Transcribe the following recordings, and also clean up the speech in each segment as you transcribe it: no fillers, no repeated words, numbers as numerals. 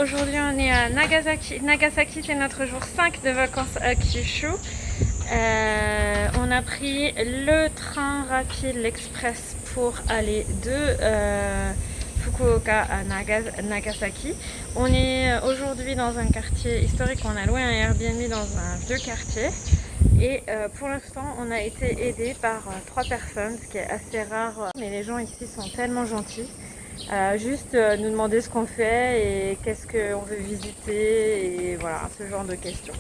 aujourd'hui on est à Nagasaki. Nagasaki, c'est notre jour 5 de vacances à Kyushu. On a pris le train rapide, l'express pour aller de Fukuoka à Nagasaki. On est aujourd'hui dans un quartier historique, on a loué un Airbnb dans un vieux quartier. Et pour l'instant, on a été aidé par 3 personnes, ce qui est assez rare. Mais les gens ici sont tellement gentils. Juste nous demander ce qu'on fait et qu'est-ce qu'on veut visiter et voilà, ce genre de questions.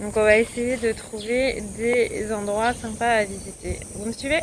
Donc on va essayer de trouver des endroits sympas à visiter. Vous me suivez ?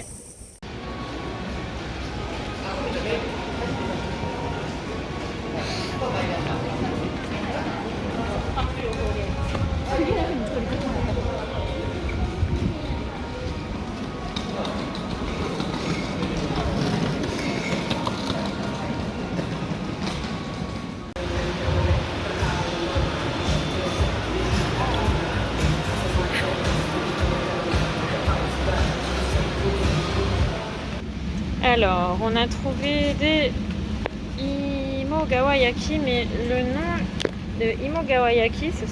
Alors, on a trouvé des Imogawayaki, mais le nom de Imogawayaki, ce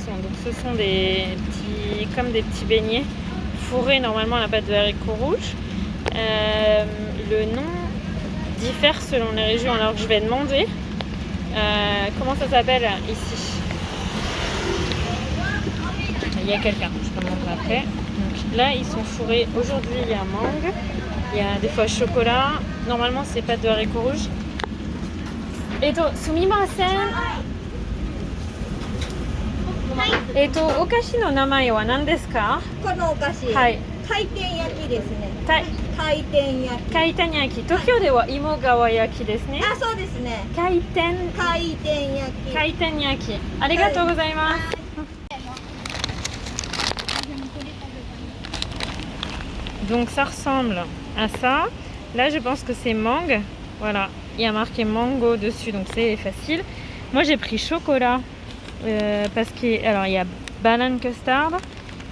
sont des petits, comme des petits beignets fourrés normalement à la pâte de haricots rouges. Le nom diffère selon les régions, alors je vais demander comment ça s'appelle ici. Il y a quelqu'un, je te montre après. Donc là, ils sont fourrés. Aujourd'hui, il y a mangue. Il y a des fois chocolat. Normalement, c'est pâte de haricots rouges. Sumimasen. Okashi no namae wa nan desu ka? このお菓子、はい。回転焼きですね。回転焼き。回転焼き。東京では芋川焼きですね。あ、そうですね。回転焼き。回転焼き。ありがとうございます。Donc ça ressemble à ça. Là, je pense que c'est mangue. Voilà, il y a marqué mango dessus, donc c'est facile. Moi, j'ai pris chocolat parce que alors il y a banane custard.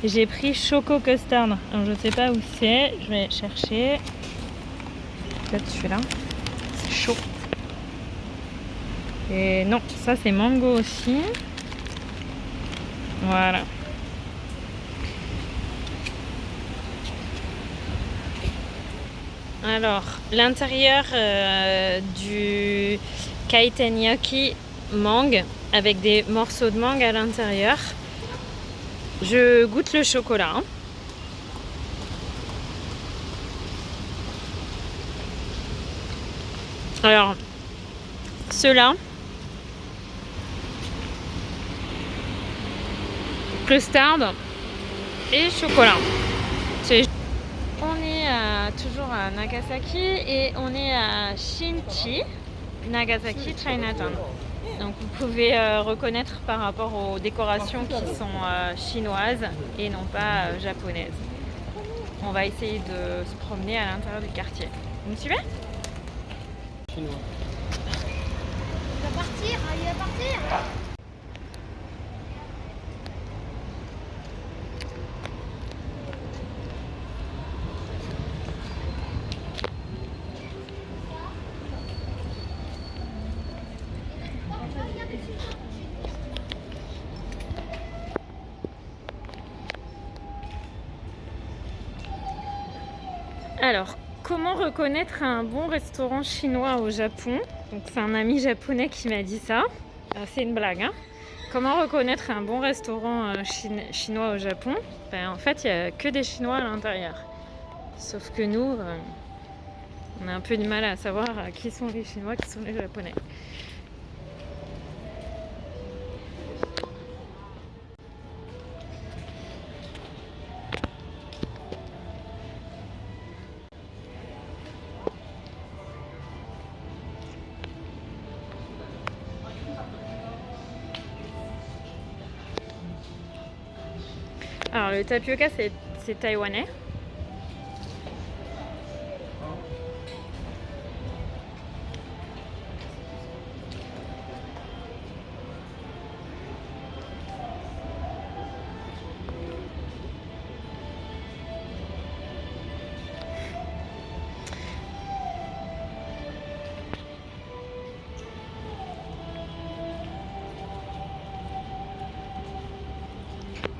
J'ai pris choco custard. Alors, je ne sais pas où c'est. Je vais chercher. Peut-être celui-là. C'est chaud. Et non, ça c'est mango aussi. Voilà. Alors, l'intérieur du kaitenyaki mangue avec des morceaux de mangue à l'intérieur. Je goûte le chocolat. Hein. Alors, ceux-là, custard et chocolat. On est toujours à Nagasaki et on est à Shinchi, Nagasaki Chinatown. Donc vous pouvez reconnaître par rapport aux décorations qui sont chinoises et non pas japonaises. On va essayer de se promener à l'intérieur du quartier. Vous me suivez ? Il va partir. Alors, comment reconnaître un bon restaurant chinois au Japon ? Donc, c'est un ami japonais qui m'a dit ça. C'est une blague, hein ? Comment reconnaître un bon restaurant chinois au Japon ? En fait, il n'y a que des Chinois à l'intérieur. Sauf que nous, on a un peu du mal à savoir qui sont les Chinois, qui sont les Japonais. Alors, le tapioca, c'est taïwanais.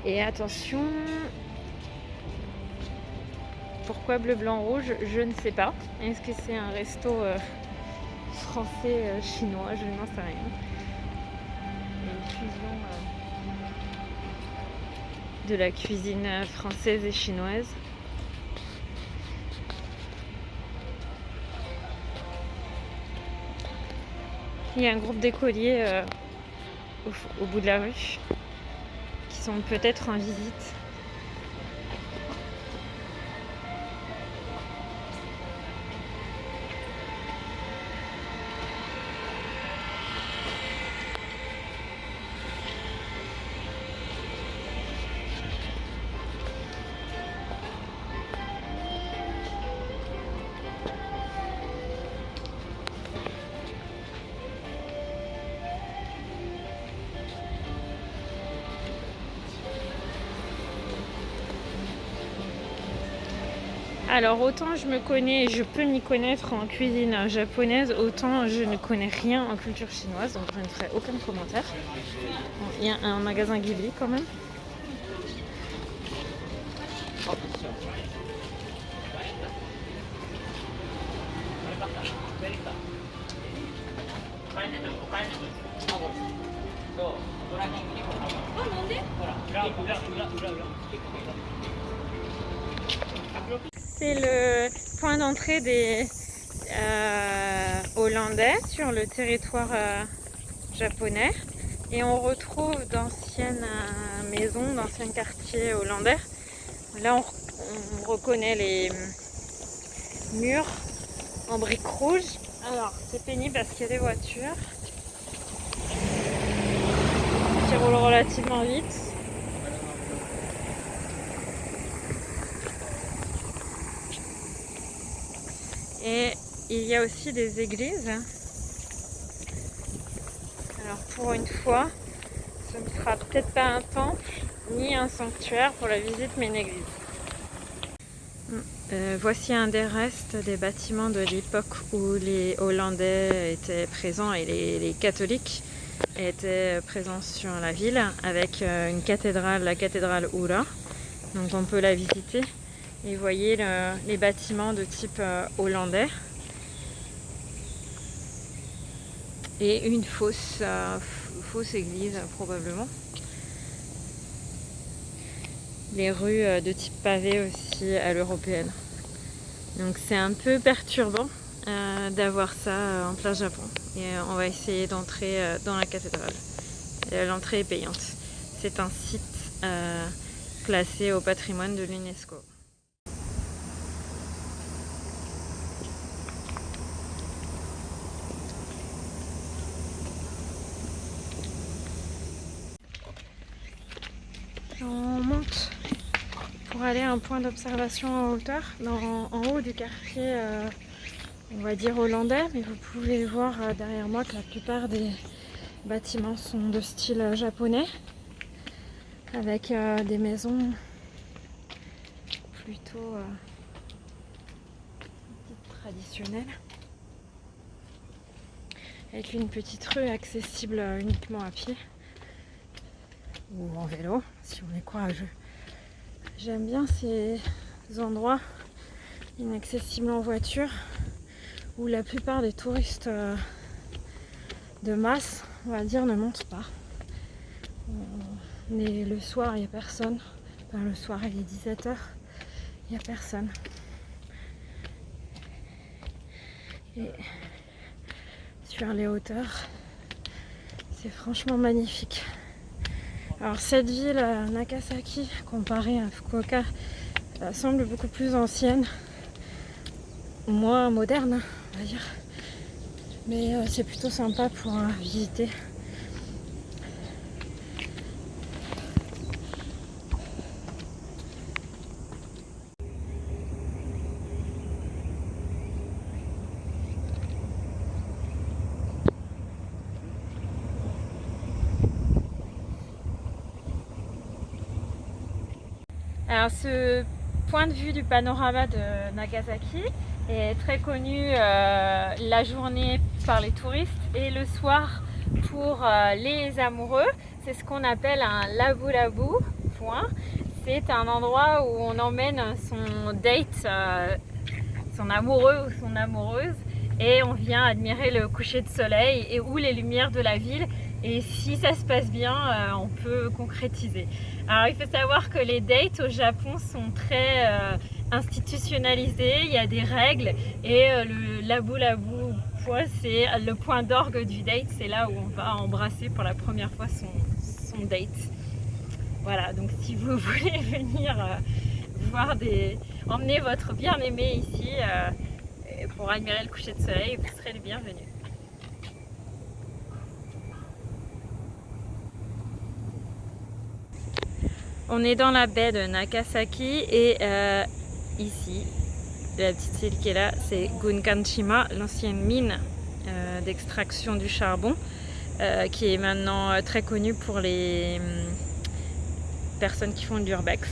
Et attention, pourquoi bleu, blanc, rouge? Je ne sais pas. Est-ce que c'est un resto français, chinois? Je n'en sais rien. Une fusion de la cuisine française et chinoise. Il y a un groupe d'écoliers au bout de la rue qui sont peut-être en visite. Alors autant je peux m'y connaître en cuisine japonaise, autant je ne connais rien en culture chinoise, donc je ne ferai aucun commentaire. Bon, il y a un magasin Ghibli quand même. C'est le point d'entrée des Hollandais sur le territoire japonais et on retrouve d'anciennes maisons, d'anciens quartiers hollandais. Là on reconnaît les murs en briques rouges. Alors c'est pénible parce qu'il y a des voitures qui roulent relativement vite. Et il y a aussi des églises. Alors pour une fois, ce ne sera peut-être pas un temple ni un sanctuaire pour la visite, mais une église. Voici un des restes des bâtiments de l'époque où les Hollandais étaient présents et les catholiques étaient présents sur la ville, avec une cathédrale, la cathédrale Oura. Donc on peut la visiter. Et vous voyez les bâtiments de type hollandais. Et une fausse église probablement. Les rues de type pavé aussi à l'européenne. Donc c'est un peu perturbant d'avoir ça en plein Japon. Et on va essayer d'entrer dans la cathédrale. L'entrée est payante. C'est un site classé au patrimoine de l'UNESCO. On monte pour aller à un point d'observation en hauteur, en haut du quartier, on va dire hollandais, mais vous pouvez voir derrière moi que la plupart des bâtiments sont de style japonais, avec des maisons plutôt traditionnelles, avec une petite rue accessible uniquement à pied ou en vélo si on est courageux. J'aime bien ces endroits inaccessibles en voiture où la plupart des touristes de masse, on va dire, ne montent pas. Mais le soir, il n'y a personne. Enfin, le soir, il est 17h, il n'y a personne. Et sur les hauteurs, c'est franchement magnifique. Alors cette ville, Nagasaki, comparée à Fukuoka, semble beaucoup plus ancienne, moins moderne, on va dire. Mais c'est plutôt sympa pour visiter. Alors ce point de vue du panorama de Nagasaki est très connu la journée par les touristes et le soir pour les amoureux. C'est ce qu'on appelle un labu-labu, ou point. C'est un endroit où on emmène son date, son amoureux ou son amoureuse, et on vient admirer le coucher de soleil et ou les lumières de la ville. Et si ça se passe bien, on peut concrétiser. Alors il faut savoir que les dates au Japon sont très institutionnalisés, il y a des règles, et le labu-labu, c'est le point d'orgue du date, c'est là où on va embrasser pour la première fois son date. Voilà, donc si vous voulez venir emmener votre bien-aimé ici pour admirer le coucher de soleil, vous serez le bienvenu. On est dans la baie de Nagasaki et ici, la petite île qui est là, c'est Gunkanshima, l'ancienne mine d'extraction du charbon, qui est maintenant très connue pour les personnes qui font de l'urbex.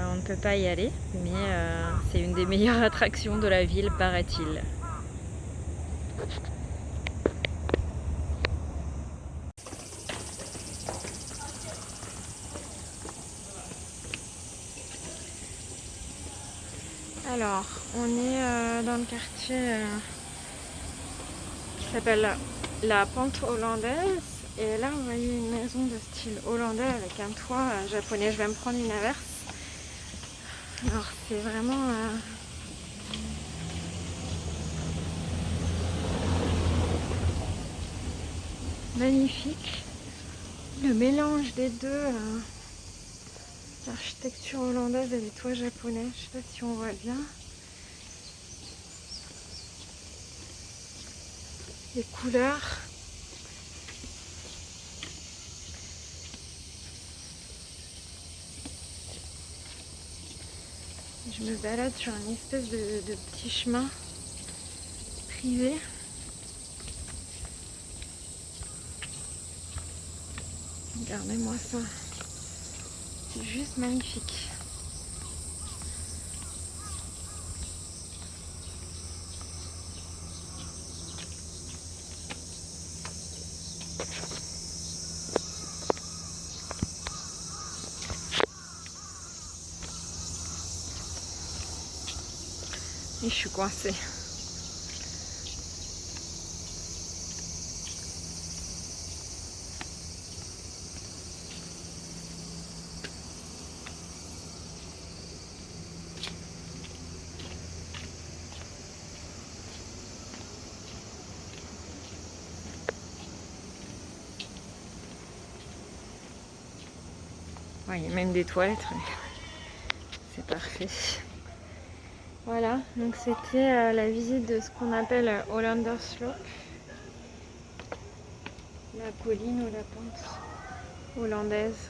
On ne peut pas y aller, mais c'est une des meilleures attractions de la ville, paraît-il. Alors, on est dans le quartier qui s'appelle la Pente Hollandaise. Et là, vous voyez une maison de style hollandais avec un toit japonais. Je vais me prendre une averse. Alors, c'est vraiment magnifique. Le mélange des deux, l'architecture hollandaise et les toits japonais. Je sais pas si on voit bien. Les couleurs. Je me balade sur une espèce de petit chemin privé. Regardez-moi ça. C'est juste magnifique. Et je suis coincée. Ouais, il y a même des toilettes, c'est parfait. Voilà, donc c'était la visite de ce qu'on appelle Hollander Slope, la colline ou la pente hollandaise.